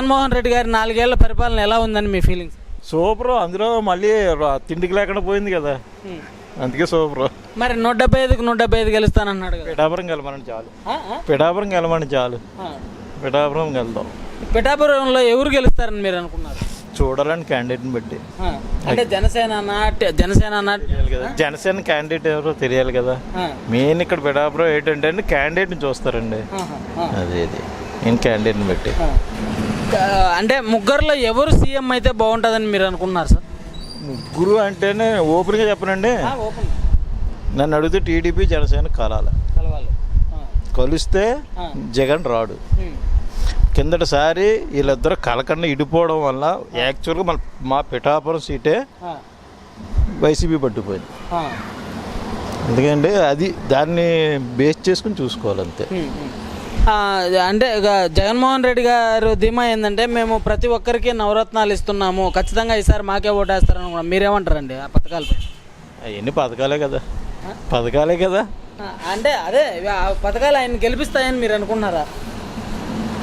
జగన్మోహన్ రెడ్డి గారి 4 ఏళ్ల పరిపాలన ఎలా ఉందని మీ ఫీలింగ్స్? సూపర్. అందులో మళ్ళీ తిండికి లేకుండా పోయింది కదా, అందుకే సూపర్. మరి 175కి 175 గెలుస్తానన్నాడు కదా. పిఠాపురం గెలమని చాలు, పిఠాపురం గెలమని చాలు, పిఠాపురం వెళ్దాం. పిఠాపురంలో ఎవరు గెలుస్తారని మీరు అనుకున్నారు? చూడాలని క్యాండిడేట్ని బట్టి. అంటే జనసేన కదా, జనసేన క్యాండిడేట్ ఎవరో తెలియాలి కదా. మెయిన్ ఇక్కడ పిఠాపురం ఏంటంటే క్యాండిడేట్ని చూస్తారండి, అది నేను క్యాండిడేట్ని బట్టి. అంటే ముగ్గురులో ఎవరు సీఎం అయితే బాగుంటుందని మీరు అనుకున్నారు సార్? ముగ్గురు అంటేనే ఓపెన్గా చెప్పనండి, నన్ను అడిగితే టీడీపీ జనసేన కలవాలి. కలిస్తే జగన్ రాడు. కిందటిసారి వీళ్ళిద్దరూ కలకన్నా ఇడిపోవడం వల్ల యాక్చువల్గా మా పిఠాపురం సీటే వైసీపీ పట్టుకుపోయింది. ఎందుకంటే అది దాన్ని బేస్ చేసుకుని చూసుకోవాలి అంతే. అంటే జగన్మోహన్ రెడ్డి గారు ధీమా ఏంటంటే మేము ప్రతి ఒక్కరికి నవరత్నాలు ఇస్తున్నాము, ఖచ్చితంగా ఈసారి మాకే ఓటేస్తారని కూడా మీరేమంటారండి ఆ పథకాలపై? అవన్నీ పథకాలే కదా, పథకాలే కదా. అంటే అదే ఆ పథకాలు ఆయన గెలిపిస్తాయని మీరు అనుకున్నారా?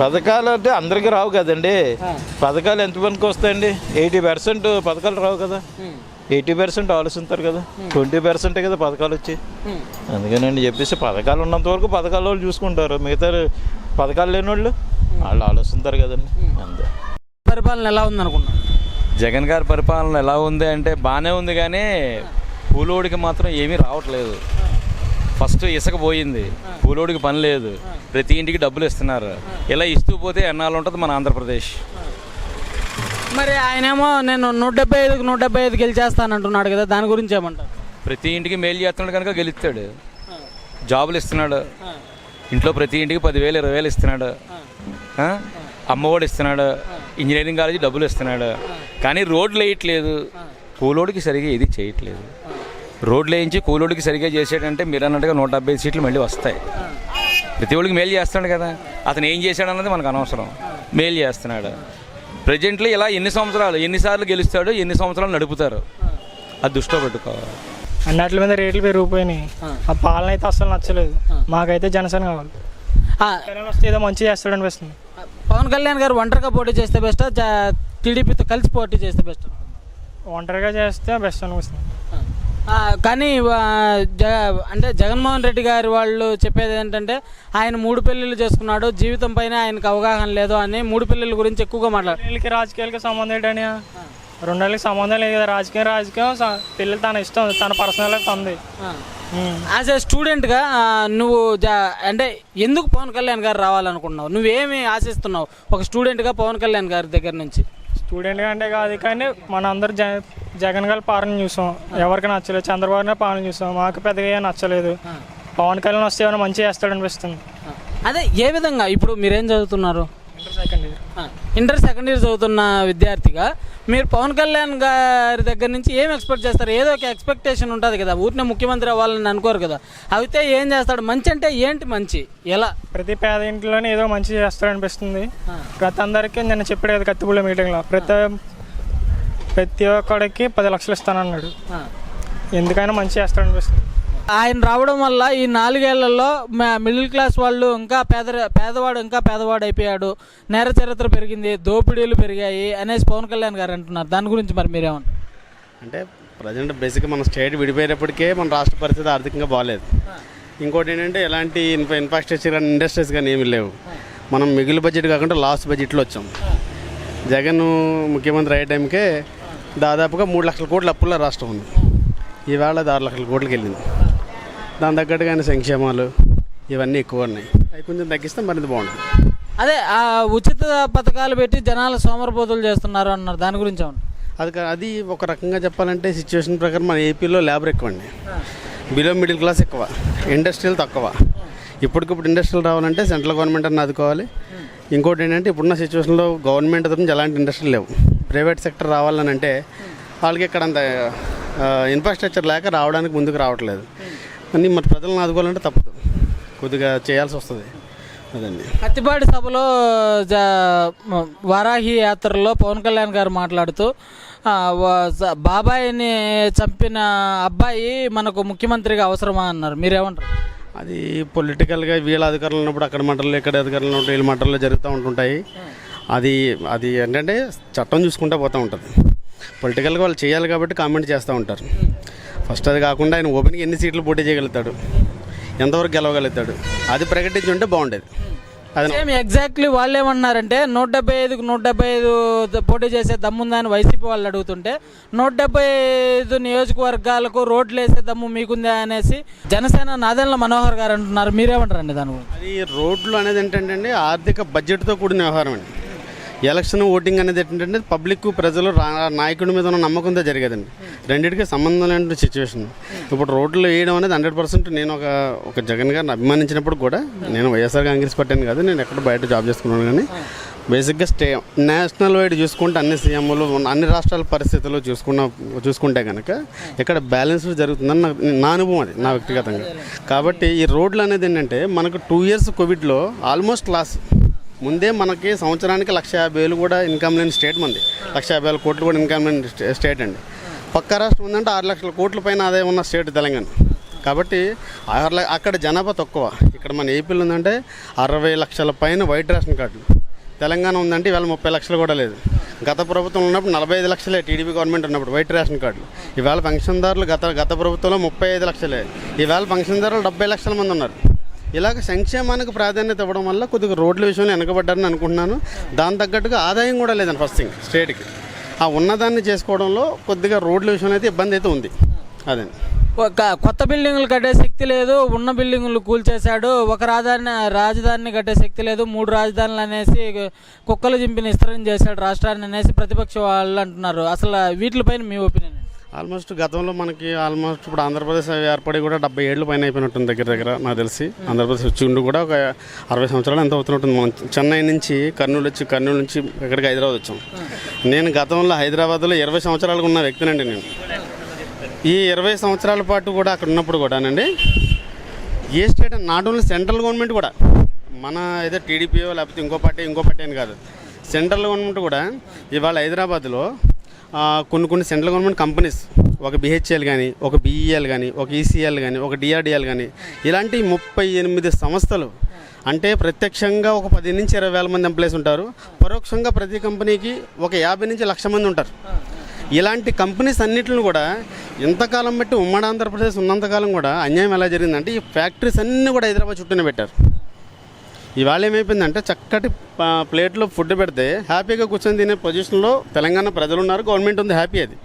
పథకాలు అంటే అందరికీ రావు కదండి. పథకాలు ఎంతమందికి వస్తాయండి? 80% పథకాలు రావు కదా. 80% ఆలోచిస్తారు కదా, 20% కదా పథకాలు వచ్చి. అందుకనండి చెప్పేసి పథకాలు ఉన్నంత వరకు పథకాల వాళ్ళు చూసుకుంటారు, మిగతా పథకాలు లేని వాళ్ళు ఆలోచిస్తారు కదండి, అంతే. పరిపాలన ఎలా ఉంది అనుకున్నాను? జగన్ గారి పరిపాలన ఎలా ఉంది అంటే బాగానే ఉంది, కానీ కూలోడికి మాత్రం ఏమీ రావట్లేదు. ఫస్ట్ ఇసుక పోయింది, కూలోడికి పని లేదు, ప్రతి ఇంటికి డబ్బులు ఇస్తున్నారు. ఇలా ఇస్తూ పోతే ఎన్నాళ్ళు ఉంటుంది మన ఆంధ్రప్రదేశ్. మరి ఆయనేమో నేను 175కి 175 గెలిచేస్తానంటున్నాడు కదా, దాని గురించి ఏమంటారు? ప్రతి ఇంటికి మేలు చేస్తున్నాడు కనుక గెలుస్తాడు. జాబులు ఇస్తున్నాడు, ఇంట్లో ప్రతి ఇంటికి 10,000 20,000 ఇస్తున్నాడు, అమ్మఒడి ఇస్తున్నాడు, ఇంజనీరింగ్ కాలేజీ డబ్బులు ఇస్తున్నాడు. కానీ రోడ్లు వేయట్లేదు, కూలోడికి సరిగా ఏది చేయట్లేదు. రోడ్లు వేయించి కూలోడికి సరిగా చేసాడంటే మీరు అన్నట్టుగా 170 సీట్లు మళ్ళీ వస్తాయి. ప్రతి ఒడికి మేలు చేస్తున్నాడు కదా, అతను ఏం చేశాడు అన్నది మనకు అనవసరం, మేలు చేస్తున్నాడు. ప్రజెంట్లో ఇలా ఎన్నిసార్లు గెలుస్తాడు, ఎన్ని సంవత్సరాలు నడుపుతారు, అది దృష్టిలో పెట్టుకోవాలి. అన్నట్ల మీద రేట్లు పెరిగిపోయినాయి, ఆ పాలన అయితే అసలు నచ్చలేదు. మాకైతే జనసేన కావాలి, వస్తే ఏదో మంచి చేస్తాడు అనిపిస్తుంది. పవన్ కళ్యాణ్ గారు ఒంటరిగా పోటీ చేస్తే బెస్ట్, టీడీపీతో కలిసి పోటీ చేస్తే బెస్ట్? ఒంటరిగా చేస్తే బెస్ట్ అనిపిస్తుంది. కానీ అంటే జగన్మోహన్ రెడ్డి గారి వాళ్ళు చెప్పేది ఏంటంటే ఆయన 3 పెళ్ళిళ్ళు చేసుకున్నాడు, జీవితం పైన ఆయనకు అవగాహన లేదు అని 3 పెళ్ళిళ్ళ గురించి ఎక్కువగా మాట్లాడారు. పెళ్ళికి రాజకీయాలకి సంబంధం ఏంటని? రెండేళ్ళకి సంబంధం లేదు కదా. రాజకీయం పెళ్ళి తన ఇష్టం, తన పర్సనల్ లైఫ్ ఉంది. యాజ్ ఏ స్టూడెంట్గా నువ్వు అంటే ఎందుకు పవన్ కళ్యాణ్ గారు రావాలనుకుంటున్నావు? నువ్వేమి ఆశిస్తున్నావు ఒక స్టూడెంట్గా పవన్ కళ్యాణ్ గారి దగ్గర నుంచి? స్టూడెంట్గా అంటే కాదు, కానీ మన అందరు జగన్ గారి పాలన చూసాం, ఎవరికి నచ్చలేదు. చంద్రబాబు పాలన చూసాం, మాకు పెద్దగా నచ్చలేదు. పవన్ కళ్యాణ్ వస్తే ఏమైనా మంచిగా చేస్తాడు అనిపిస్తుంది. అదే ఏ విధంగా? ఇప్పుడు మీరేం చదువుతున్నారు? ఇంటర్ సెకండ్ ఇయర్ చదువుతున్న విద్యార్థిగా మీరు పవన్ కళ్యాణ్ గారి దగ్గర నుంచి ఏం ఎక్స్పెక్ట్ చేస్తారు? ఏదో ఒక ఎక్స్పెక్టేషన్ ఉంటుంది కదా, ఊరినే ముఖ్యమంత్రి అవ్వాలని అనుకోరు కదా. అయితే ఏం చేస్తాడు? మంచి అంటే ఏంటి మంచి? ఎలా? ప్రతి పేద ఇంట్లోనే ఏదో మంచి చేస్తాడు అనిపిస్తుంది. ప్రతి అందరికీ నేను చెప్పాడు కదా కత్తిపూళ్ళ మీటింగ్లో, ప్రతి ఒక్కడికి 10 లక్షలు ఇస్తానన్నాడు. ఎందుకైనా మంచి చేస్తాడు అనిపిస్తుంది. ఆయన రావడం వల్ల ఈ 4 ఏళ్లలో మిడిల్ క్లాస్ వాళ్ళు ఇంకా పేదవాడు ఇంకా పేదవాడు అయిపోయాడు, నేర చరిత్ర పెరిగింది, దోపిడీలు పెరిగాయి అనేసి పవన్ కళ్యాణ్ గారు అంటున్నారు. దాని గురించి మరి మీరేమంటారు? అంటే ప్రజెంట్ బేసిక్గా మన స్టేట్ విడిపోయేటప్పటికే మన రాష్ట్ర పరిస్థితి ఆర్థికంగా బాగాలేదు. ఇంకోటి ఏంటంటే ఎలాంటి ఇన్ఫ్రాస్ట్రక్చర్ కానీ ఇండస్ట్రీస్ కానీ ఏమీ లేవు. మనం మిగిలిన బడ్జెట్ కాకుండా లాస్ట్ బడ్జెట్లో వచ్చాం. జగన్ ముఖ్యమంత్రి అయ్యే టైంకే దాదాపుగా 3 లక్షల కోట్ల అప్పుల రాష్ట్రం ఉంది. ఈవేళ 6 లక్షల కోట్లకి వెళ్ళింది. దాని తగ్గట్టుగానే సంక్షేమాలు ఇవన్నీ ఎక్కువ ఉన్నాయి, అవి కొంచెం తగ్గిస్తే మరింత బాగుంటుంది. అదే ఉచిత పథకాలు పెట్టి జనాలు సోమరపోతులు చేస్తున్నారు అన్నారు, దాని గురించి అది ఒక రకంగా చెప్పాలంటే సిచ్యువేషన్ ప్రకారం మన ఏపీలో లేబర్ ఎక్కువ అండి, బిలో మిడిల్ క్లాస్ ఎక్కువ, ఇండస్ట్రియల్ తక్కువ. ఇప్పటికిప్పుడు ఇండస్ట్రియల్ రావాలంటే సెంట్రల్ గవర్నమెంట్ అన్న ఆదుకోవాలి. ఇంకోటి ఏంటంటే ఇప్పుడున్న సిచ్యువేషన్లో గవర్నమెంట్ తరఫున ఎలాంటి ఇండస్ట్రీలు లేవు. ప్రైవేట్ సెక్టర్ రావాలని అంటే వాళ్ళకి ఇక్కడ అంత ఇన్ఫ్రాస్ట్రక్చర్ లేక రావడానికి ముందుకు రావట్లేదు. కానీ మరి ప్రజలను ఆదుకోవాలంటే తప్పదు, కొద్దిగా చేయాల్సి వస్తుంది. అదండి. కత్తిపాటి సభలో వారాహి యాత్రలో పవన్ కళ్యాణ్ గారు మాట్లాడుతూ బాబాయిని చంపిన అబ్బాయి మనకు ముఖ్యమంత్రిగా అవసరమా అన్నారు. మీరేమంటారు? అది పొలిటికల్గా వీళ్ళ అధికారులు ఉన్నప్పుడు అక్కడ మంటలు, ఇక్కడ అధికారులు ఉన్నప్పుడు వీళ్ళ మంటల్లో జరుగుతూ ఉంటుంటాయి. అది అది ఏంటంటే చట్టం చూసుకుంటూ పోతూ ఉంటుంది. పొలిటికల్గా వాళ్ళు చేయాలి కాబట్టి కామెంట్ చేస్తూ ఉంటారు. ఫస్ట్ అది కాకుండా ఆయన ఓపెన్గా ఎన్ని సీట్లు పోటీ చేయగలుగుతాడు, ఎంతవరకు గెలవగలుగుతాడు, అది ప్రకటించి ఉంటే బాగుండేది. అది సేమ్ ఎగ్జాక్ట్లీ వాళ్ళు ఏమన్నారంటే 175కు 175 పోటీ చేసే దమ్ముందని వైసీపీ వాళ్ళు అడుగుతుంటే 175 నియోజకవర్గాలకు రోడ్లు వేసే దమ్ము మీకుందా అనేసి జనసేన నాదెండ్ల మనోహర్ గారు అంటున్నారు. మీరేమంటారండి దాని గురించి? అది రోడ్లు అనేది ఏంటంటే ఆర్థిక బడ్జెట్తో కూడిన వ్యవహారం అండి. ఎలక్షన్ ఓటింగ్ అనేది ఏంటంటే పబ్లిక్ ప్రజలు నాయకుడి మీద ఉన్న నమ్మకంతో జరిగేదండి. రెండింటికి సంబంధం లేని సిచ్యువేషన్. ఇప్పుడు రోడ్లు వేయడం అనేది 100%. నేను ఒక జగన్ గారిని అభిమానించినప్పుడు కూడా, నేను వైఎస్ఆర్ కాంగ్రెస్ పార్టీని కాదు, నేను ఎక్కడ బయట జాబ్ చేసుకున్నాను, కానీ బేసిక్గా నేషనల్ వైడ్ చూసుకుంటే అన్ని సీఎంలు అన్ని రాష్ట్రాల పరిస్థితులు చూసుకుంటే కనుక ఇక్కడ బ్యాలెన్స్ జరుగుతుందని నా అనుభవం, అది నా వ్యక్తిగతంగా. కాబట్టి ఈ రోడ్లు అనేది ఏంటంటే మనకు 2 years కోవిడ్లో ఆల్మోస్ట్ లాస్. ముందే మనకి సంవత్సరానికి 150,000 కూడా ఇన్కమ్ లేని స్టేట్ మంది, 150,000 కోట్లు కూడా ఇన్కమ్ లేని స్టేట్ అండి. పక్క రాష్ట్రం ఉందంటే 6 లక్షల కోట్ల పైన ఆదాయం ఉన్న స్టేట్ తెలంగాణ. కాబట్టి అక్కడ జనాభా తక్కువ. ఇక్కడ మన ఏపీలో ఉందంటే 60 లక్షల పైన వైట్ రేషన్ కార్డులు. తెలంగాణ ఉందంటే ఇవాళ 30 లక్షలు కూడా లేదు. గత ప్రభుత్వం ఉన్నప్పుడు 45 లక్షలే, టీడీపీ గవర్నమెంట్ ఉన్నప్పుడు వైట్ రేషన్ కార్డులు. ఇవాళ పెన్షన్దారులు గత ప్రభుత్వంలో 35 లక్షలే, ఇవాళ పెన్షన్దారులు 70 లక్షల మంది ఉన్నారు. ఇలాగ సంక్షేమానికి ప్రాధాన్యత ఇవ్వడం వల్ల కొద్దిగా రోడ్ల విషయంలో వెనకబడ్డారని అనుకుంటున్నాను. దాని తగ్గట్టుగా ఆదాయం కూడా లేదండి ఫస్ట్ థింగ్ స్టేట్కి. ఆ ఉన్నదాన్ని చేసుకోవడంలో కొద్దిగా రోడ్ల విషయంలో అయితే ఇబ్బంది అయితే ఉంది. అదే కొత్త బిల్డింగులు కట్టే శక్తి లేదు, ఉన్న బిల్డింగులు కూల్చేశాడు. ఒక రాజధానిని కట్టే శక్తి లేదు, 3 రాజధానులు అనేసి కుక్కలు చింపిన విస్తరణ చేశాడు రాష్ట్రాన్ని అనేసి ప్రతిపక్ష వాళ్ళు అంటున్నారు. అసలు వీటిపైన మీ ఒపీనియన్? ఆల్మోస్ట్ గతంలో మనకి ఇప్పుడు ఆంధ్రప్రదేశ్ ఏర్పడి కూడా 70 ఏళ్ళు పైన అయిపోయినట్టుంది దగ్గర నాకు తెలిసి. ఆంధ్రప్రదేశ్ వచ్చి ఉండి కూడా ఒక 60 సంవత్సరాలు ఎంత అవుతున్నట్టుంది. మనం చెన్నై నుంచి కర్నూలు నుంచి ఇక్కడికి హైదరాబాద్ వచ్చాం. నేను గతంలో హైదరాబాద్లో 20 సంవత్సరాలుగా ఉన్న వ్యక్తినండి నేను. ఈ 20 సంవత్సరాల పాటు కూడా అక్కడ ఉన్నప్పుడు కూడానండి a state not only central government కూడా, మన ఏదో టీడీపీయో లేకపోతే ఇంకో పార్టీ అని కాదు, సెంట్రల్ గవర్నమెంట్ కూడా ఇవాళ హైదరాబాద్లో కొన్ని సెంట్రల్ గవర్నమెంట్ కంపెనీస్, ఒక బిహెచ్ఎల్ కానీ, ఒక బిఈఎల్ కానీ, ఒక ఈసీఎల్ కానీ, ఒక డిఆర్డిఎల్ కానీ, ఇలాంటి 38 సంస్థలు. అంటే ప్రత్యక్షంగా ఒక 10 నుంచి 20 వేల మంది ఎంప్లాయీస్ ఉంటారు. పరోక్షంగా ప్రతి కంపెనీకి ఒక 50 నుంచి 1,00,000 మంది ఉంటారు. ఇలాంటి కంపెనీస్ అన్నింటిని కూడా ఇంతకాలం బట్టి ఉమ్మడి ఆంధ్రప్రదేశ్ ఉన్నంతకాలం కూడా అన్యాయం ఎలా జరిగిందంటే ఈ ఫ్యాక్టరీస్ అన్నీ కూడా హైదరాబాద్ చుట్టూనే పెట్టారు. ఇవాళ ఏమైపోయిందంటే చక్కటి ప్లేట్లో ఫుడ్ పెడితే హ్యాపీగా కూర్చొని తినే పొజిషన్లో తెలంగాణ ప్రజలు ఉన్నారు, గవర్నమెంట్ ఉంది, హ్యాపీ అది.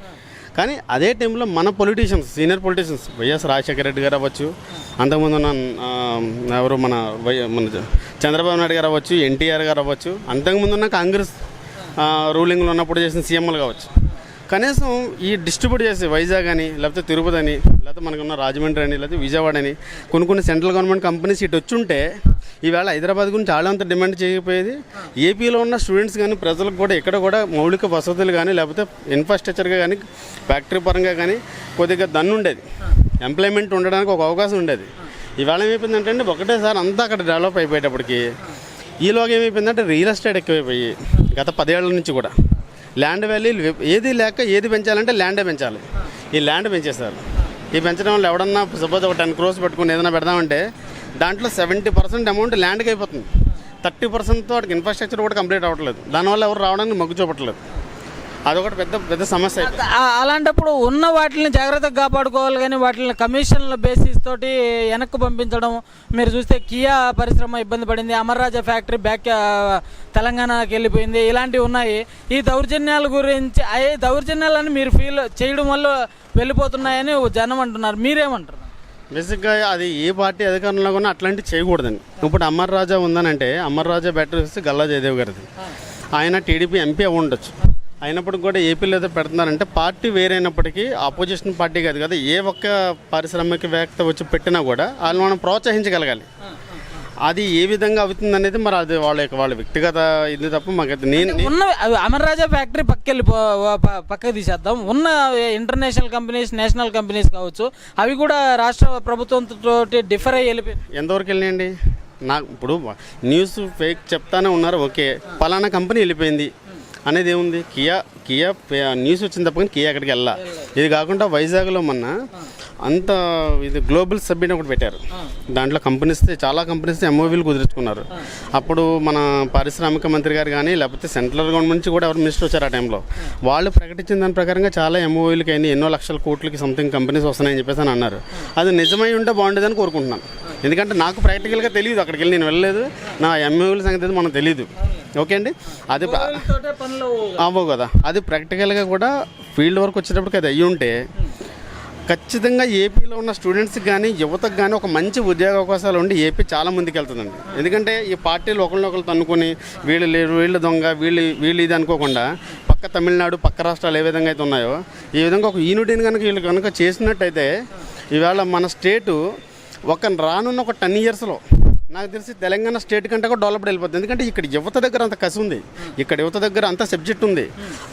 కానీ అదే టైంలో మన politicians, senior politicians, YS Rajasekhara Reddy గారు అవ్వచ్చు, అంతకుముందు ఉన్న ఎవరు మన చంద్రబాబు నాయుడు గారు అవ్వచ్చు, ఎన్టీఆర్ గారు అవ్వచ్చు, అంతకుముందు ఉన్న కాంగ్రెస్ రూలింగ్లో ఉన్నప్పుడు చేసిన సీఎంలు కావచ్చు, కనీసం ఈ డిస్ట్రిబ్యూట్ చేసి వైజాగ్ అని, లేకపోతే తిరుపతి అని, లేకపోతే మనకున్న రాజమండ్రి అని, లేకపోతే విజయవాడ అని కొన్ని సెంట్రల్ గవర్నమెంట్ కంపెనీస్ ఇటు వచ్చి ఉంటే ఈవేళ హైదరాబాద్ గురించి చాలా అంత డిమాండ్ చేయకపోయేది. ఏపీలో ఉన్న స్టూడెంట్స్ కానీ ప్రజలకు కూడా ఇక్కడ కూడా మౌలిక వసతులు కానీ, లేకపోతే ఇన్ఫ్రాస్ట్రక్చర్గా కానీ, ఫ్యాక్టరీ పరంగా కానీ కొద్దిగా ఉండేది, ఎంప్లాయ్మెంట్ ఉండడానికి ఒక అవకాశం ఉండేది. ఇవాళ ఏమైపోయిందంటే ఒకటేసారి అంతా అక్కడ డెవలప్ అయిపోయేటప్పటికి ఈలోగా ఏమైపోయిందంటే రియల్ ఎస్టేట్ ఎక్కువైపోయి గత 10 ఏళ్ల నుంచి కూడా ల్యాండ్ వాల్యూలు ఏది లేక ఏది పెంచాలంటే ల్యాండే పెంచాలి. ఈ ల్యాండ్ పెంచేస్తారు. ఈ పెంచడం వల్ల ఎవడన్నా సపోజ్ ఒక 10 crores పెట్టుకుని ఏదైనా పెడదామంటే దాంట్లో 70% అమౌంట్ ల్యాండ్కి అయిపోతుంది. 30%తో వాటికి ఇన్ఫ్రాస్ట్రక్చర్ కూడా కంప్లీట్ అవ్వట్లేదు. దానివల్ల ఎవరు రావడానికి మొగ్గు చూపట్లేదు. అదొకటి పెద్ద సమస్య. అలాంటప్పుడు ఉన్న వాటిని జాగ్రత్తగా కాపాడుకోవాలి, కానీ వాటిని కమిషన్ల బేసిస్ తోటి వెనక్కి పంపించడం. మీరు చూస్తే కియా పరిశ్రమ ఇబ్బంది పడింది, అమర్ రాజా ఫ్యాక్టరీ బ్యాక్ తెలంగాణకి వెళ్ళిపోయింది, ఇలాంటివి ఉన్నాయి. ఈ దౌర్జన్యాల గురించి దౌర్జన్యాలని మీరు ఫీల్ చేయడం వల్ల వెళ్ళిపోతున్నాయని జనం అంటున్నారు. మీరేమంటారు? బేసిక్గా అది ఏ పార్టీ అధికారంలో కూడా అట్లాంటివి చేయకూడదండి. ఇప్పుడు అమర్ రాజా ఉందనంటే అమర్ రాజా బ్యాటరీ వస్తే గల్లా జయదేవ్ గారిది. ఆయన టీడీపీ ఎంపీ అవి ఉండొచ్చు. అయినప్పటికి కూడా ఏపీలో ఏదో పెడుతున్నారంటే పార్టీ వేరైనప్పటికీ ఆపోజిషన్ పార్టీ కాదు కదా, ఏ ఒక్క పారిశ్రామికవేత్త వచ్చి పెట్టినా కూడా వాళ్ళని మనం ప్రోత్సహించగలగాలి. అది ఏ విధంగా అవుతుంది అనేది మరి అది వాళ్ళ వ్యక్తిగత ఇది తప్ప మాకు ఉన్న అమర్ రాజా ఫ్యాక్టరీ పక్కకి తీసేద్దాం. ఉన్న ఇంటర్నేషనల్ కంపెనీస్, నేషనల్ కంపెనీస్ కావచ్చు, అవి కూడా రాష్ట్ర ప్రభుత్వంతో డిఫర్ అయ్యి వెళ్ళిపోయి ఎంతవరకు వెళ్ళినాయండి? నాకు ఇప్పుడు న్యూస్ ఫేక్ చెప్తానే ఉన్నారు, ఓకే పలానా కంపెనీ వెళ్ళిపోయింది అనేది ఏముంది? కియా న్యూస్ వచ్చిన తప్ప కియా అక్కడికి వెళ్ళా. ఇది కాకుండా వైజాగ్లో మొన్న అంత ఇది గ్లోబల్ సబ్మిట్ ఒకటి పెట్టారు. దాంట్లో చాలా కంపెనీస్ ఎంఓవీలు కుదుర్చుకున్నారు. అప్పుడు మన పారిశ్రామిక మంత్రి గారు కానీ లేకపోతే సెంట్రల్ గవర్నమెంట్ నుంచి కూడా ఎవరు మినిస్టర్ వచ్చారు ఆ టైంలో, వాళ్ళు ప్రకటించిన దాని ప్రకారంగా చాలా ఎంఓవీలకి అయినా ఎన్నో లక్షల కోట్లకి సంథింగ్ కంపెనీస్ వస్తున్నాయని చెప్పేసి అని అన్నారు. అది నిజమై ఉంటే బాగుండేదని కోరుకుంటున్నాను. ఎందుకంటే నాకు ప్రాక్టికల్గా తెలియదు, అక్కడికి వెళ్ళి నేను వెళ్ళలేదు, నా ఎంఓవీల సంగతి మనకు తెలియదు. ఓకే అండి, అది అవ్వవు కదా. అది ప్రాక్టికల్గా కూడా ఫీల్డ్ వర్క్ వచ్చేటప్పటికి అది అయ్యి ఉంటే ఖచ్చితంగా ఏపీలో ఉన్న స్టూడెంట్స్కి కానీ యువతకు కానీ ఒక మంచి ఉద్యోగ అవకాశాలు ఉండి ఏపీ చాలా ముందుకు వెళ్తుందండి. ఎందుకంటే ఈ పార్టీలు ఒకరినొకరు తన్నుకొని వీళ్ళు లేరు, వీళ్ళు దొంగ, వీళ్ళు ఇది అనుకోకుండా పక్క తమిళనాడు, పక్క రాష్ట్రాలు ఏ విధంగా అయితే ఉన్నాయో ఈ విధంగా ఒక యూనిటీని వీళ్ళు కనుక చేసినట్టయితే ఇవాళ మన స్టేటు రానున్న ఒక 10 yearsలో నాకు తెలిసి తెలంగాణ స్టేట్ కంటే కూడా డెవలప్డ్ వెళ్ళిపోతుంది. ఎందుకంటే ఇక్కడ యువత దగ్గర అంత కసి ఉంది, ఇక్కడ యువత దగ్గర అంత సబ్జెక్ట్ ఉంది,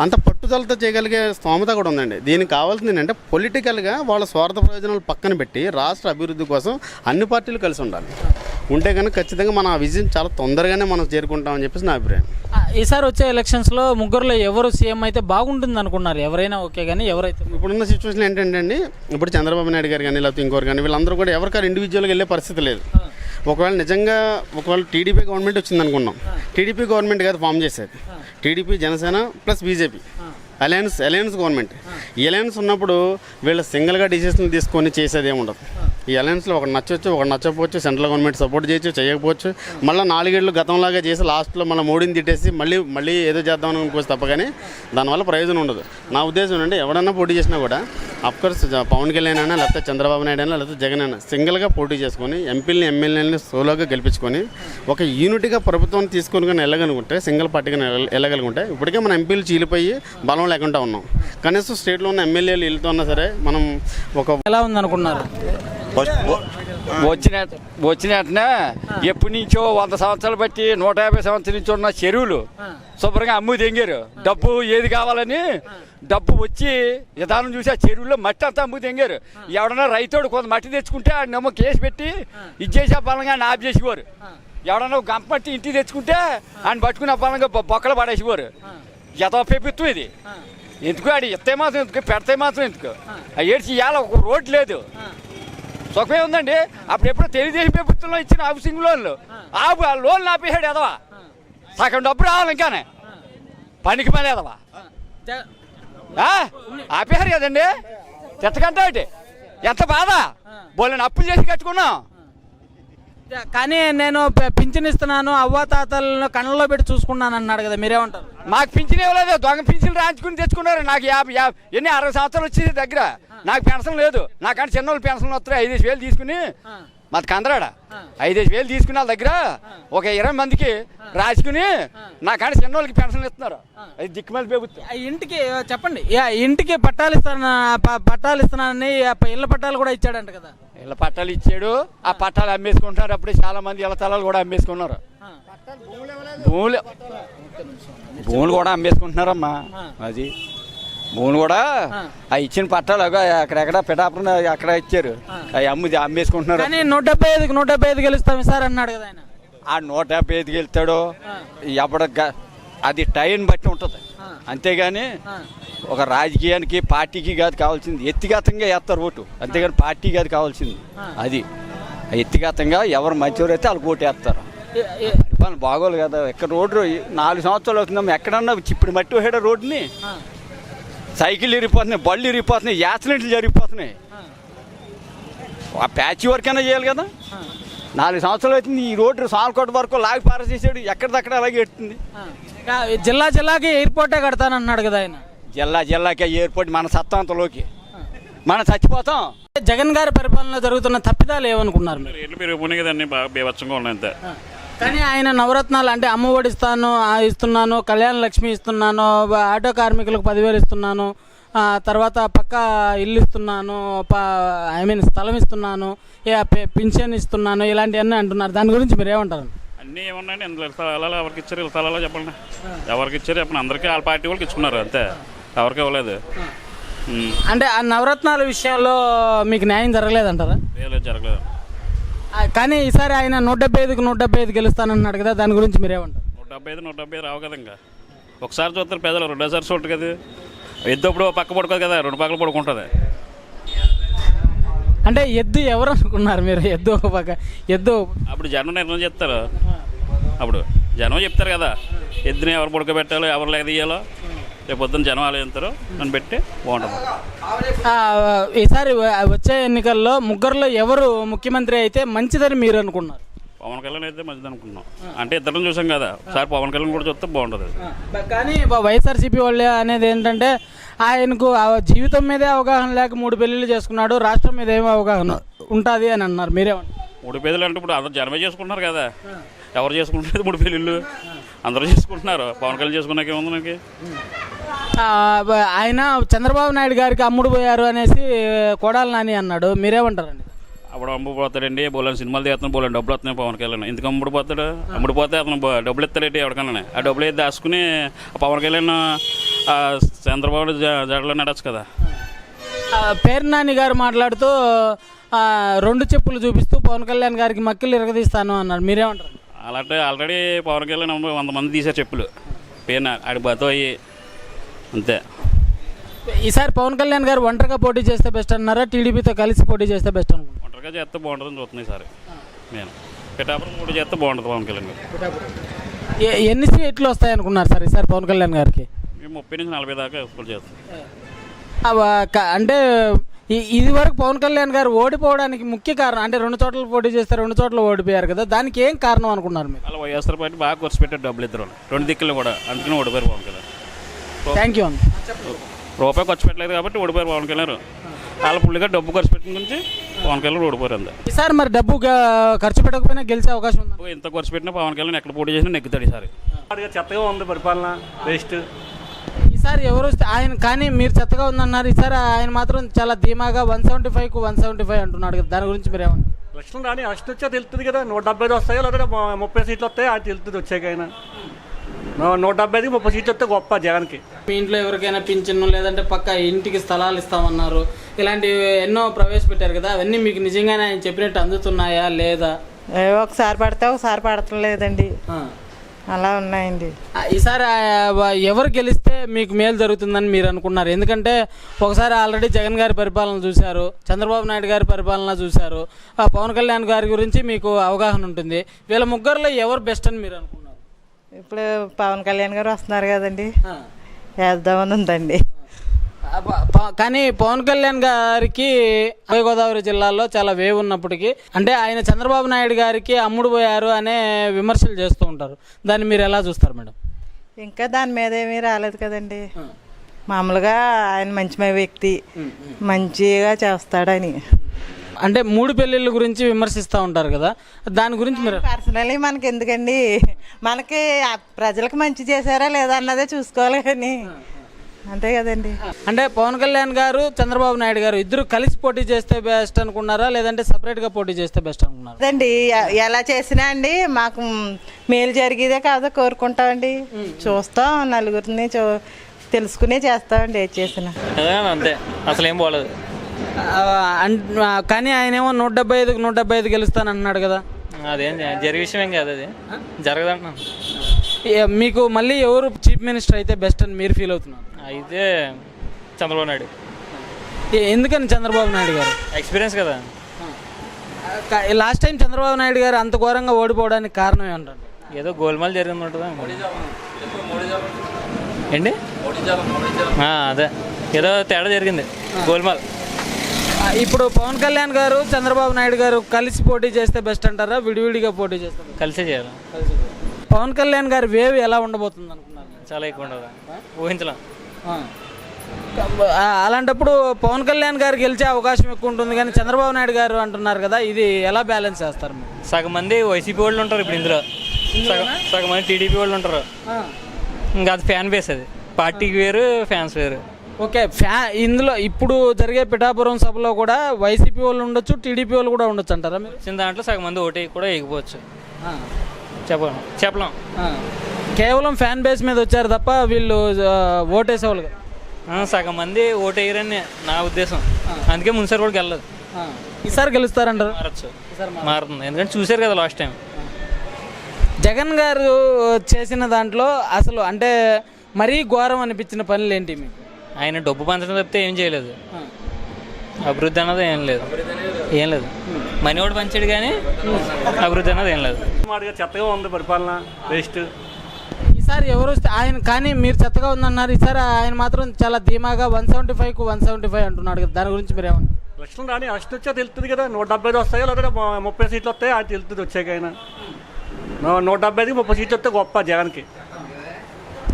అంత పట్టుదలతో చేయగలిగే స్తోమత కూడా ఉందండి. దీనికి కావాల్సింది ఏంటంటే పొలిటికల్గా వాళ్ళ స్వార్థ ప్రయోజనాలు పక్కన పెట్టి రాష్ట్ర అభివృద్ధి కోసం అన్ని పార్టీలు కలిసి ఉండాలి. ఉంటే కనుక ఖచ్చితంగా మన విజయం చాలా తొందరగానే మనం చేరుకుంటామని చెప్పేసి నా అభిప్రాయం. ఈసారి వచ్చే ఎలక్షన్స్లో ముగ్గురులో ఎవరు సీఎం అయితే బాగుంటుంది అనుకున్నారు? ఎవరైనా ఓకే, కానీ ఎవరైతే ఇప్పుడున్న సిచ్యువేషన్ ఏంటంటే అండి, ఇప్పుడు చంద్రబాబు నాయుడు గారు కానీ లేకపోతే ఇంకోరు కానీ వీళ్ళందరూ కూడా ఎవరికారు ఇండివిజువల్గా వెళ్ళే పరిస్థితి లేదు. ఒకవేళ టీడీపీ గవర్నమెంట్ వచ్చింది అనుకున్నాం, టీడీపీ గవర్నమెంట్ కాదు ఫామ్ చేసేది, TDP Janasena plus BJP alliance government. ఈ అలయన్స్ ఉన్నప్పుడు వీళ్ళు సింగిల్గా డిసిషన్లు తీసుకొని చేసేది ఏముండదు. ఈ అలయన్స్లో ఒకటి నచ్చవచ్చు, ఒకటి నచ్చకపోవచ్చు, సెంట్రల్ గవర్నమెంట్ సపోర్ట్ చేయొచ్చు, చేయకపోవచ్చు, మళ్ళీ 4 ఏళ్ళు గతంలాగా చేసి లాస్ట్లో మళ్ళీ మోడీని తిట్టేసి మళ్ళీ ఏదో చేద్దామని అనుకోవచ్చు తప్ప కానీ దానివల్ల ప్రయోజనం ఉండదు. నా ఉద్దేశం ఏంటంటే ఎవడన్నా పోటీ చేసినా కూడా అఫ్కోర్స్ పవన్ కళ్యాణ్ అయినా లేకపోతే చంద్రబాబు నాయుడు అయినా లేకపోతే జగన్ అయినా సింగిల్గా పోటీ చేసుకొని ఎంపీలని ఎమ్మెల్యేలని సోలోగా గెలిపించుకొని ఒక యూనిటీగా ప్రభుత్వాన్ని తీసుకొని కానీ వెళ్ళగలుగుంటే, సింగిల్ పార్టీగా వెళ్ళగలుగుంటే, ఇప్పటికే మన ఎంపీలు చీలిపోయి బలం లేకుండా ఉన్నాం. కనీసం స్టేట్లో ఉన్న ఎమ్మెల్యేలు వెళ్తూ ఉన్నా సరే మనం ఎలా ఉందనుకున్నారు? వచ్చినట్టునే ఎప్పటి నుంచో 100 సంవత్సరాలు బట్టి 150 సంవత్సరాల నుంచి ఉన్న చెరువులు శుభ్రంగా అమ్ము తెంగారు. డబ్బు ఏది కావాలని డబ్బు వచ్చి విధానం చూసి ఆ చెరువుల్లో మట్టి అంతా అమ్ము తెంగారు. ఎవడన్నా రైతోడు కొంత మట్టి తెచ్చుకుంటే ఆ నమ్మ కేసు పెట్టి ఇచ్చేసే బలంగా ఆయన ఆఫ్ చేసేవారు. ఎవడన్నా గంప మట్టి ఇంటికి తెచ్చుకుంటే ఆయన పట్టుకునే బలంగా బొక్కలు పడేసేవారు. ఎదో పెప్పుతూ ఇది ఎందుకు, ఆడి ఎత్తే మాత్రం ఎందుకు, పెడితే మాత్రం ఎందుకు, ఏడ్చి ఇవాళ ఒక రోడ్ లేదు. సుఖమే ఉందండి. అప్పుడు ఎప్పుడో తెలుగుదేశం ప్రభుత్వంలో ఇచ్చిన హౌసింగ్ లోన్లు ఆ లోన్లు ఆపేసాడు ఎదవా. సగం డబ్బు రావాలి ఇంకానే పనికి పని ఎదవా ఆపేశారు కదండి. తెత్తకంటే ఎంత బాధ, బోళ్ళని అప్పులు చేసి కట్టుకున్నాం. కానీ నేను పింఛన్ ఇస్తున్నాను, అవ్వాతాతలను కళ్ళలో పెట్టి చూసుకున్నాను అన్నాడు కదా, మీరేమంటారు? మాకు పింఛన్ ఇవ్వలేదు, దొంగ పింఛన్లు రాయించుకుని తెచ్చుకున్నారు. నాకు 60 సంవత్సరాలు వచ్చేది దగ్గర, నాకు పెన్షన్ లేదు. నాకంటే చిన్నోళ్ళు పెన్షన్లు వస్తాయి. 5,000 తీసుకుని మాది కందరాడ 5,000 తీసుకుని వాళ్ళ దగ్గర ఒక 20 మందికి రాసుకుని నాకంటే చిన్నోళ్ళకి పెన్షన్లు ఇస్తున్నారు. అది దిక్కుమల్లి ప్రభుత్వం. ఇంటికి చెప్పండి, ఇంటికి పట్టాలు ఇస్తున్నానని ఇళ్ళ పట్టాలు కూడా ఇచ్చాడంట కదా. ఇళ్ళ పట్టాలు ఇచ్చాడు, ఆ పట్టాలు అమ్మేసుకుంటున్నారు. అప్పుడే చాలా మంది ఇళ్ళ తలాలు కూడా అమ్మేసుకున్నారు. భూములు కూడా అమ్మేసుకుంటున్నారమ్మా. అది భూములు కూడా ఆ ఇచ్చిన పట్టాలు అక్కడెక్కడ పిఠాపురం అక్కడ ఇచ్చారు, అవి అమ్మేసుకుంటున్నారు. కానీ 175 గెలుస్తాం సార్ అన్నాడు కదా ఆయన. ఆ 175 వెళ్తాడు ఎప్పటి అది టైం బట్టి ఉంటుంది. అంతేగాని ఒక రాజకీయానికి పార్టీకి కాదు కావాల్సింది, వ్యక్తిగతంగా వేస్తారు ఓటు, అంతేగాని పార్టీ కాదు కావాల్సింది. అది వ్యక్తిగతంగా ఎవరు మంచివారు అయితే వాళ్ళకి ఓటు వేస్తారు. పరిపాలన బాగోలు కదా. ఎక్కడ రోడ్డు 4 సంవత్సరాలు అవుతుందమ్మా, ఎక్కడన్నా ఇప్పుడు మట్టి వేయడ రోడ్డుని, సైకిల్ ఇరిగిపోతున్నాయి, బళ్ళు ఇరిగిపోతున్నాయి, యాక్సిడెంట్లు జరిగిపోతున్నాయి. ఆ ప్యాచ్ వర్క్ అయినా చేయాలి కదా. 4 సంవత్సరాలు అవుతుంది, ఈ రోడ్డు సాల్కోట వరకు లాగి పారసేసాడు, ఎక్కడిదక్కడ అలాగే ఎడుతుంది. జిల్లాకి ఎయిర్పోర్టే కడతానన్నాడు కదా ఆయన. జిల్లాకి ఎయిర్పోర్ట్ మన సత్తాంతలోకి మనం చచ్చిపోతాం. జగన్ గారి పరిపాలనలో జరుగుతున్న తప్పిదాలు ఏమనుకున్నారు? రేట్లు పెరిగిపోయినాయి కదండి, బాగా బీభత్సంగా ఉన్నాయి అంతే. కానీ ఆయన నవరత్నాలు అంటే అమ్మ ఒడి ఇస్తున్నాను, కళ్యాణ లక్ష్మి ఇస్తున్నాను, ఆటో కార్మికులకు 10,000 ఇస్తున్నాను, తర్వాత పక్క ఇల్లు ఇస్తున్నాను, స్థలం ఇస్తున్నాను, పింఛన్ ఇస్తున్నాను, ఇలాంటివన్నీ అంటున్నారు. దాని గురించి మీరు ఏమంటారు? అన్నీ ఏమన్నాయండి, ఇందులో స్థలాలు ఎవరికి ఇచ్చారు, ఇళ్ళ స్థలాలు చెప్పండి. ఎవరికి ఇచ్చారు చెప్పండి. అందరికీ వాళ్ళ పార్టీ వాళ్ళకి ఇచ్చుకున్నారు అంతే, ఎవరికి ఇవ్వలేదు. అంటే ఆ నవరత్నాల విషయంలో మీకు న్యాయం జరగలేదంటారా? లేదు, జరగలేదు. కానీ ఈసారి ఆయన 175 గెలుస్తానన్నాడు కదా, దాని గురించి మీరేమంటారు? 175 రావు కదా. ఇంకా ఒకసారి చూస్తారు పెద్దలు, రెండోసారి చూడరు కదా. ఎద్దు అప్పుడు పక్క పడుకోదు కదా, రెండు పక్కలు పడుకుంటుంది. అంటే ఎద్దు ఎవరు అనుకున్నారు మీరు? ఎద్దు ఒక పక్క, ఎద్దు అప్పుడు జనం నిర్ణయం చెప్తారు. అప్పుడు జనం చెప్తారు కదా ఎద్దుని ఎవరు పడుకోబెట్టాలో, ఎవరు లేక తీయాలో. రేపు పొద్దున్న జనం ఆలోచిస్తారు, నన్ను పెట్టి బాగుంటుంది. ఈసారి వచ్చే ఎన్నికల్లో ముగ్గురులో ఎవరు ముఖ్యమంత్రి అయితే మంచిదని మీరు అనుకున్నారు? పవన్ కళ్యాణ్ అయితే మంచిది అనుకుంటున్నాం. అంటే ఇద్దరం చూసాం కదా, ఒకసారి పవన్ కళ్యాణ్ కూడా చూస్తే బాగుంటుంది. కానీ వైఎస్ఆర్సీపీ వాళ్ళు అనేది ఏంటంటే ఆయనకు ఆ జీవితం మీదే అవగాహన లేక 3 పెళ్ళిళ్ళు చేసుకున్నాడు, రాష్ట్రం మీద ఏమో అవగాహన ఉంటుంది అని అన్నారు. మీరేమన్నారు? 3 పెళ్ళిళ్ళు అంటే ఇప్పుడు అందరూ జనమే చేసుకుంటున్నారు కదా, ఎవరు చేసుకుంటున్నారు 3 పెళ్ళిళ్ళు? అందరూ చేసుకుంటున్నారు. పవన్ కళ్యాణ్ చేసుకున్నాక ఏముంది నాకు? ఆయన చంద్రబాబు నాయుడు గారికి అమ్ముడు పోయారు అనేసి కొడాలి నాని అన్నాడు. మీరేమంటారండి? అప్పుడు అమ్ముడిపోతాడండి, బోలని సినిమాలు తీస్తున్నాడు, బోలని డబ్బులు వస్తున్నాయి పవన్ కళ్యాణ్. ఎందుకు అమ్ముడిపోతాడు? అమ్ముడిపోతే అతను డబ్బులు ఇస్తాడండి ఎవరికన్నా. ఆ డబ్బులు అయితే దాచుకుని పవన్ కళ్యాణ్ చంద్రబాబు జడలో నడచ్చు కదా. పేరు నాని గారు మాట్లాడుతూ 2 చెప్పులు చూపిస్తూ పవన్ కళ్యాణ్ గారికి మక్కిలు ఇరగదీస్తాను అన్నారు. మీరేమంటారు? అలాంటి ఆల్రెడీ పవన్ కళ్యాణ్ 100 మంది తీసారు చెప్పులు, పేరు ఆడి బతో అయ్యి అంతే. ఈసారి పవన్ కళ్యాణ్ గారు ఒంటరిగా పోటీ చేస్తే బెస్ట్ అన్నారా, టీడీపీతో కలిసి పోటీ చేస్తే బెస్ట్ అనుకుంటున్నారు? ఒంటరిగా చేస్తే బాగుంటుందని చూస్తున్నాయి సార్. నేను పిఠాపురం 3 చేస్తే బాగుంటుంది పవన్ కళ్యాణ్ గారు. ఎన్ని సీట్లు వస్తాయి అనుకున్నారు సార్ ఈసారి పవన్ కళ్యాణ్ గారికి? మేము 30 నుంచి 40 దాకా ఎక్స్పోర్ట్ చేస్తాం. అంటే ఇది వరకు పవన్ కళ్యాణ్ గారు ఓడిపోవడానికి ముఖ్య కారణం అంటే 2 చోట్ల పోటీ చేస్తే 2 చోట్ల ఓడిపోయారు కదా, దానికి ఏం కారణం అనుకున్నారు మీరు? అలా వైఎస్ఆర్ పార్టీ బాగా ఖర్చు పెట్టారు డబ్బులు ఇద్దరు 2 దిక్కులు కూడా, అందుకని ఓడిపోయారు పవన్ కళ్యాణ్. Thank you. రూపాయి ఖర్చు పెట్టలేదు కాబట్టి ఓడిపోయారు పవన్ కళ్యాణ్. వాళ్ళ పుల్లిగా డబ్బు ఖర్చు పెట్టిన గురించి పవన్ కళ్యాణ్ ఓడిపోయారు అంతే. ఈసారి మరి డబ్బు ఖర్చు పెట్టకపోయినా గెలిచే అవకాశం ఉంది. ఎంత ఖర్చు పెట్టినా పవన్ కళ్యాణ్ ఎక్కడ పోటీ చేసినా నెగ్గుతాడు ఈసారి. చెత్తగా ఉంది పరిపాలన, వేస్ట్. ఈసారి ఎవరు ఆయన కానీ మీరు చెత్తగా ఉందన్నారు, ఈసారి ఆయన మాత్రం చాలా ధీమాగా 175కు 175 అంటున్నాడు కదా, దాని గురించి మీరు ఏమన్నా? ఎలక్షన్ రాని ఎలక్షన్ వచ్చా తెలుస్తుంది కదా, 175 వస్తాయో లేదా 30 సీట్లు వస్తాయో అది తెలుస్తుంది. వచ్చాకైనా 175కి 30 సీట్లు వస్తే గొప్ప జగన్కి. మీ ఇంట్లో ఎవరికైనా పింఛను లేదంటే పక్క ఇంటికి స్థలాలు ఇస్తామన్నారు, ఇలాంటివి ఎన్నో ప్రవేశపెట్టారు కదా, అవన్నీ మీకు నిజంగానే ఆయన చెప్పినట్టు అందుతున్నాయా లేదా? ఒకసారి పడితే ఒకసారి పడతలేదండి, అలా ఉన్నాయండి. ఈసారి ఎవరు గెలిస్తే మీకు మేలు జరుగుతుందని మీరు అనుకున్నారు? ఎందుకంటే ఒకసారి ఆల్రెడీ జగన్ గారి పరిపాలన చూశారు, చంద్రబాబు నాయుడు గారి పరిపాలన చూశారు, పవన్ కళ్యాణ్ గారి గురించి మీకు అవగాహన ఉంటుంది. వీళ్ళ ముగ్గురులో ఎవరు బెస్ట్ అని మీరు అనుకున్నారు? ఇప్పుడు పవన్ కళ్యాణ్ గారు వస్తున్నారు కదండి, వేద్దామని ఉందండి. కానీ పవన్ కళ్యాణ్ గారికి గోదావరి జిల్లాలో చాలా వేవ్ ఉన్నప్పటికీ అంటే ఆయన చంద్రబాబు నాయుడు గారికి అమ్ముడు పోయారు అనే విమర్శలు చేస్తూ ఉంటారు, దాన్ని మీరు ఎలా చూస్తారు మేడం? ఇంకా దాని మీద ఏమీ రాలేదు కదండి. మామూలుగా ఆయన మంచి వ్యక్తి, మంచిగా చేస్తాడని. అంటే 3 పెళ్ళిళ్ళ గురించి విమర్శిస్తూ ఉంటారు కదా, దాని గురించి మీరు? పర్సనలీ మనకి ఎందుకండి, మనకి ప్రజలకు మంచి చేశారా లేదా అన్నదే చూసుకోవాలి కానీ, అంతే కదండి. అంటే పవన్ కళ్యాణ్ గారు చంద్రబాబు నాయుడు గారు ఇద్దరు కలిసి పోటీ చేస్తే బెస్ట్ అనుకున్నారా, లేదంటే సపరేట్గా పోటీ చేస్తే బెస్ట్ అనుకున్నారా? అదండి ఎలా చేసినా అండి మాకు మేలు జరిగేదే కాదో కోరుకుంటామండి, చూస్తాం, నలుగురిని తెలుసుకునే చేస్తామండి ఏది చేసినా. అంతే, అసలు ఏం పోలేదు. కానీ ఆయన ఏమో 175కి 175 గెలుస్తానంటున్నాడు కదా, అదేం జరిగే విషయం ఏం కాదు, అది జరగదంటున్నాను. మీకు మళ్ళీ ఎవరు చీఫ్ మినిస్టర్ అయితే బెస్ట్ అని మీరు ఫీల్ అవుతున్నారు? అయితే చంద్రబాబు నాయుడు. ఎందుకని చంద్రబాబు నాయుడు గారు? ఎక్స్పీరియన్స్ కదా. లాస్ట్ టైం చంద్రబాబు నాయుడు గారు అంత ఘోరంగా ఓడిపోవడానికి కారణం ఏమంటారు? ఏదో గోల్మాల్ జరిగింది ఉంటుందా ఏంటి? అదే ఏదో తేడా జరిగింది, గోల్మాల్. ఇప్పుడు పవన్ కళ్యాణ్ గారు చంద్రబాబు నాయుడు గారు కలిసి పోటీ చేస్తే బెస్ట్ అంటారా, విడివిడిగా పోటీ చేస్తే? కలిసే చేయాలి. పవన్ కళ్యాణ్ గారి వేవ్ ఎలా ఉండబోతుంది అనుకున్నారు? చాలా ఎక్కువ ఉండదు, ఊహించలేం. అలాంటప్పుడు పవన్ కళ్యాణ్ గారు గెలిచే అవకాశం ఎక్కువ ఉంటుంది, కానీ చంద్రబాబు నాయుడు గారు అంటున్నారు కదా, ఇది ఎలా బ్యాలెన్స్ చేస్తారు మీరు? సగం మంది వైసీపీ వాళ్ళు ఉంటారు ఇప్పుడు ఇందులో, సగం మంది టీడీపీ వాళ్ళు ఉంటారు. ఇంకా అది ఫ్యాన్ బేస్, అది పార్టీకి వేరు, ఫ్యాన్స్ వేరు. ఓకే, ఇందులో ఇప్పుడు జరిగే పిఠాపురం సభలో కూడా వైసీపీ వాళ్ళు ఉండొచ్చు, టీడీపీ వాళ్ళు కూడా ఉండొచ్చు అంటారా మీరు? చిన్న దాంట్లో సగం మంది ఓటు కూడా వేయకపోవచ్చు, చెప్పలేం. కేవలం ఫ్యాన్ బేస్ మీద వచ్చారు తప్ప వీళ్ళు ఓటేసేవాళ్ళు. సగం మంది ఓటు వేయరని నా ఉద్దేశం, అందుకే మున్సిపల్ కూడా గెలలేదు. ఈసారి గెలుస్తారంటారు? మారచ్చు, మారుతుంది, ఎందుకంటే చూశారు కదా లాస్ట్ టైం. జగన్ గారు చేసిన దాంట్లో అసలు అంటే మరీ ఘోరం అనిపించిన పనులు ఏంటి మీకు? ఆయన డబ్బు పంచడం తప్పితే ఏం చేయలేదు. అభివృద్ధి అన్నది ఏం లేదు, ఏం లేదు. మనీ ఒకటి పంచాడు కానీ అభివృద్ధి అన్నది ఏం లేదు. మాటగా చెత్తగా ఉంది పరిపాలన, వేస్ట్. ఈసారి ఎవరు వస్తే ఆయన, కానీ మీరు చెత్తగా ఉందన్నారు, ఈసారి ఆయన మాత్రం చాలా ధీమాగా 175కు 175 అంటున్నాడు కదా, దాని గురించి మీరు ఏమన్నా? ఎలక్షన్ రాని ఎలక్షన్ వచ్చా తెలుస్తుంది కదా, 170 వస్తాయో లేదా 30 సీట్లు వస్తాయో అది తెలుస్తుంది వచ్చాకైనా. 170కి 30 సీట్లు వస్తే గొప్ప జగన్కి.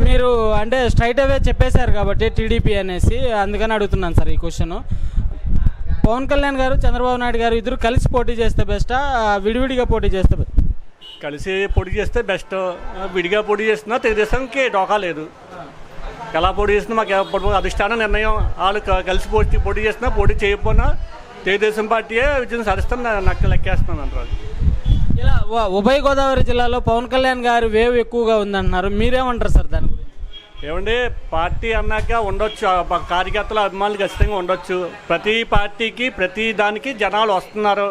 మీరు అంటే స్ట్రైట్ అవే చెప్పేశారు కాబట్టి టీడీపీ అనేసి, అందుకని అడుగుతున్నాను సార్ ఈ క్వశ్చన్. పవన్ కళ్యాణ్ గారు, చంద్రబాబు నాయుడు గారు ఇద్దరు కలిసి పోటీ చేస్తే బెస్టా, విడివిడిగా పోటీ చేస్తే బెస్ట్? కలిసి పోటీ చేస్తే బెస్ట్. విడిగా పోటీ చేస్తున్నా తెలుగుదేశంకి డోకా లేదు. ఎలా పోటీ చేసినా మాకు ఎప్పుడు అధిష్టాన నిర్ణయం. వాళ్ళు కలిసి పోటీ చేసినా పోటీ చేయకపోయినా తెలుగుదేశం పార్టీయే విజయం సాధిస్తాను నాకు లెక్కేస్తున్నాను అంటారు. ఇలా ఉభయ గోదావరి జిల్లాలో పవన్ కళ్యాణ్ గారు వేవ్ ఎక్కువగా ఉందంటున్నారు, మీరేమంటారు సార్ దాని గురించి? ఏమండి, పార్టీ అన్నాక ఉండొచ్చు, కార్యకర్తల అభిమానులు ఖచ్చితంగా ఉండొచ్చు. ప్రతి పార్టీకి ప్రతి దానికి జనాలు వస్తున్నారు,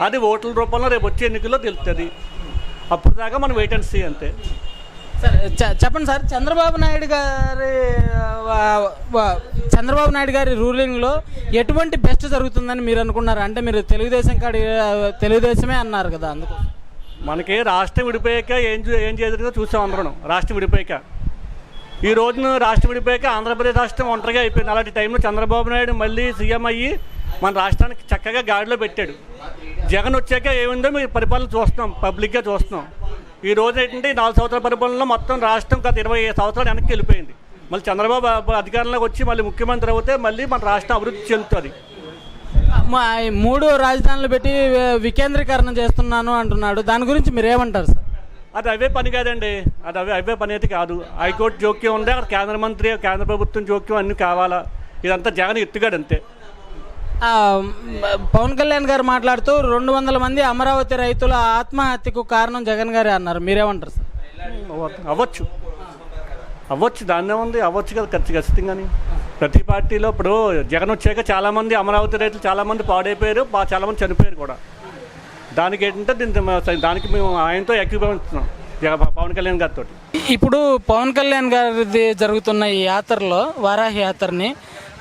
అది ఓట్ల రూపంలో రేపు వచ్చే ఎన్నికల్లో తెలుస్తుంది. అప్పుడు దాకా మనం వెయిట్ అండ్ సీ అంతే. సరే చెప్పండి సార్, చంద్రబాబు నాయుడు గారి రూలింగ్లో ఎటువంటి బెస్ట్ జరుగుతుందని మీరు అనుకున్నారు? అంటే మీరు తెలుగుదేశమే అన్నారు కదా, అందుకు మనకి రాష్ట్రం విడిపోయాక ఏం జరిగిందో చూసాం అందరం. రాష్ట్రం విడిపోయాక ఈ రోజున రాష్ట్రం విడిపోయాక ఆంధ్రప్రదేశ్ రాష్ట్రం ఒంటరిగా అయిపోయింది. అలాంటి టైంలో చంద్రబాబు నాయుడు మళ్ళీ సీఎం అయ్యి మన రాష్ట్రానికి చక్కగా గాడిలో పెట్టాడు. జగన్ వచ్చాక ఏముందో మీరు పరిపాలన చూస్తున్నాం, పబ్లిక్గా చూస్తున్నాం. ఈ రోజు ఏంటంటే 4 సంవత్సరాల పరిపాలనలో మొత్తం రాష్ట్రం గత 20 సంవత్సరాలు వెనక్కి వెళ్ళిపోయింది. మళ్ళీ చంద్రబాబు అధికారంలోకి వచ్చి మళ్ళీ ముఖ్యమంత్రి అవుతే మళ్ళీ మన రాష్ట్రం అభివృద్ధి చెందుతుంది. 3 రాజధానులు పెట్టి వికేంద్రీకరణ చేస్తున్నాను అంటున్నాడు, దాని గురించి మీరు ఏమంటారు సార్? అది అవే పని కాదండి, అది అవే పని అయితే కాదు. హైకోర్టు జోక్యం ఉంది, అక్కడ కేంద్ర ప్రభుత్వం జోక్యం అన్నీ కావాలా. ఇదంతా జగన్ ఎత్తుగాడు అంతే. పవన్ కళ్యాణ్ గారు మాట్లాడుతూ 200 మంది అమరావతి రైతుల ఆత్మహత్యకు కారణం జగన్ గారే అన్నారు, మీరేమంటారు సార్? అవ్వచ్చు, దాన్నే ఉంది, అవ్వచ్చు కదా ఖచ్చితంగాని. ప్రతి పార్టీలో ఇప్పుడు జగన్ వచ్చాక చాలామంది అమరావతి రైతులు చాలామంది పాడైపోయారు, చాలామంది చనిపోయారు కూడా. దానికి ఏంటంటే దానికి మేము ఆయనతో ఏకీభవిస్తున్నాం పవన్ కళ్యాణ్ గారితో. ఇప్పుడు పవన్ కళ్యాణ్ గారిది జరుగుతున్న ఈ యాత్రలో, వారాహి యాత్రని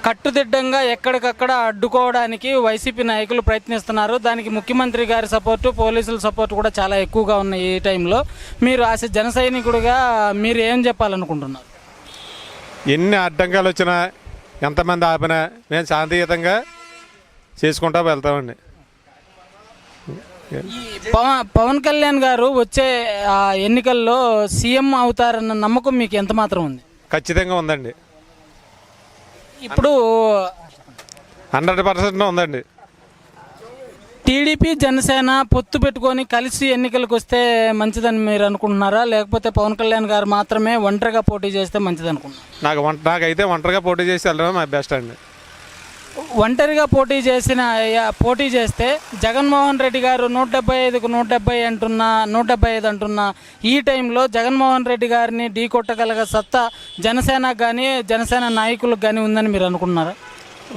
కట్టుదిట్టంగా ఎక్కడికక్కడ అడ్డుకోవడానికి వైసీపీ నాయకులు ప్రయత్నిస్తున్నారు. దానికి ముఖ్యమంత్రి గారి సపోర్టు, పోలీసుల సపోర్టు కూడా చాలా ఎక్కువగా ఉన్నాయి. ఈ టైంలో మీరు జన సైనికుడిగా మీరు ఏం చెప్పాలనుకుంటున్నారు? ఎన్ని అడ్డంకాలు వచ్చినా, ఎంతమంది ఆపినా మేము శాంతియుతంగా చేసుకుంటా వెళ్తామండి. పవన్ కళ్యాణ్ గారు వచ్చే ఎన్నికల్లో సీఎం అవుతారన్న నమ్మకం మీకు ఎంత మాత్రం ఉంది? ఖచ్చితంగా ఉందండి, ఇప్పుడు 100% ఉందండి. టీడీపీ జనసేన పొత్తు పెట్టుకొని కలిసి ఎన్నికలకు వస్తే మంచిదని మీరు అనుకుంటున్నారా, లేకపోతే పవన్ కళ్యాణ్ గారు మాత్రమే ఒంటరిగా పోటీ చేస్తే మంచిది అనుకుంటున్నారు? నాకైతే ఒంటరిగా పోటీ చేసి వెళ్ళడమే మా బెస్ట్ అండి. ఒంటరిగా పోటీ చేస్తే జగన్మోహన్ రెడ్డి గారు 175కు 175 అంటున్న ఈ టైంలో జగన్మోహన్ రెడ్డి గారిని ఢీకొట్టగలగ సత్తా జనసేనకు కానీ జనసేన నాయకులకు కానీ ఉందని మీరు అనుకుంటున్నారా?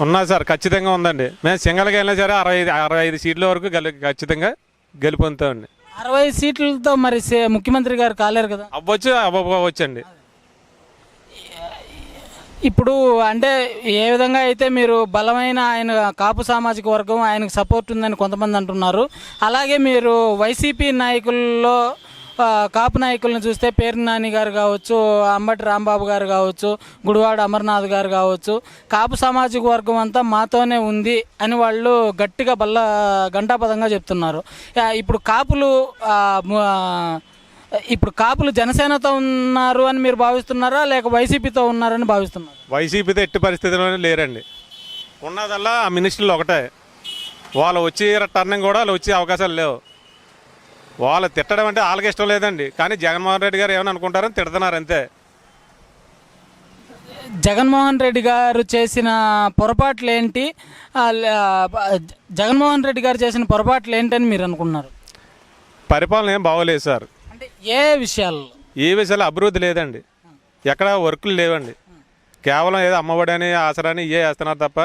ఉన్నా సార్, ఖచ్చితంగా ఉందండి. మేము సింగల్గా వెళ్ళినా సరే 65 సీట్ల వరకు ఖచ్చితంగా గెలుపొందుతామండి. 60 సీట్లతో మరి ముఖ్యమంత్రి గారు కాలేరు కదా? అవ్వచ్చండి. ఇప్పుడు అంటే ఏ విధంగా అయితే మీరు బలమైన ఆయన కాపు సామాజిక వర్గం ఆయనకు సపోర్ట్ ఉందని కొంతమంది అంటున్నారు, అలాగే మీరు వైసీపీ నాయకుల్లో కాపు నాయకులను చూస్తే పేరు నాని గారు కావచ్చు, అంబటి రాంబాబు గారు కావచ్చు, గుడివాడ అమర్నాథ్ గారు కావచ్చు, కాపు సామాజిక వర్గం అంతా మాతోనే ఉంది అని వాళ్ళు గట్టిగా గంటాపదంగా చెప్తున్నారు. ఇప్పుడు కాపులు జనసేనతో ఉన్నారు అని మీరు భావిస్తున్నారా, లేక వైసీపీతో ఉన్నారని భావిస్తున్నారు? వైసీపీతో ఎట్టి పరిస్థితిలోనే లేరండి. ఉన్నదల్లా ఆ మినిస్టర్లు ఒకటే, వాళ్ళు వచ్చి టర్నింగ్ కూడా వాళ్ళు వచ్చే అవకాశాలు లేవు. వాళ్ళు తిట్టడం అంటే వాళ్ళకి ఇష్టం లేదండి, కానీ జగన్మోహన్ రెడ్డి గారు ఏమని అనుకుంటారని తిడుతున్నారు అంతే. జగన్మోహన్ రెడ్డి గారు చేసిన పొరపాట్లు ఏంటి, జగన్మోహన్ రెడ్డి గారు చేసిన పొరపాట్లు ఏంటని మీరు అనుకున్నారు? పరిపాలన ఏం బాగోలేదు సార్. అంటే ఏ విషయాల్లో అభివృద్ధి లేదండి, ఎక్కడ వర్కులు లేవండి. కేవలం ఏదో అమ్మఒడి అని ఆసరాని వేస్తున్నారు తప్ప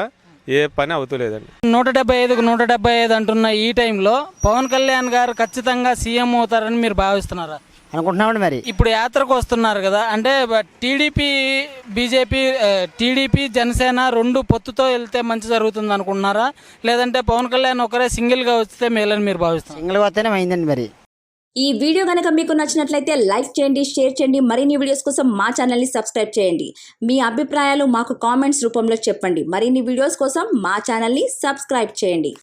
ఏ పని అవుతలేదండి. 175కు 175 అంటున్న ఈ టైంలో పవన్ కళ్యాణ్ గారు ఖచ్చితంగా సీఎం అవుతారని మీరు భావిస్తున్నారా? అనుకుంటున్నామండి. మరి ఇప్పుడు యాత్రకు వస్తున్నారు కదా, అంటే టీడీపీ బీజేపీ టీడీపీ జనసేన రెండు పొత్తుతో వెళ్తే మంచి జరుగుతుంది అనుకుంటున్నారా, లేదంటే పవన్ కళ్యాణ్ ఒకరే సింగిల్గా వస్తే మేలని మీరు భావిస్తారు? సింగిల్గా వస్తేనే అయిందండి. మరి ఈ వీడియో కనుక మీకు నచ్చినట్లయితే లైక్ చేయండి, షేర్ చేయండి. మరిన్ని వీడియోస్ కోసం మా ఛానల్ని సబ్స్క్రైబ్ చేయండి. మీ అభిప్రాయాలు మాకు కామెంట్స్ రూపంలో చెప్పండి. మరిన్ని వీడియోస్ కోసం మా ఛానల్ని సబ్స్క్రైబ్ చేయండి.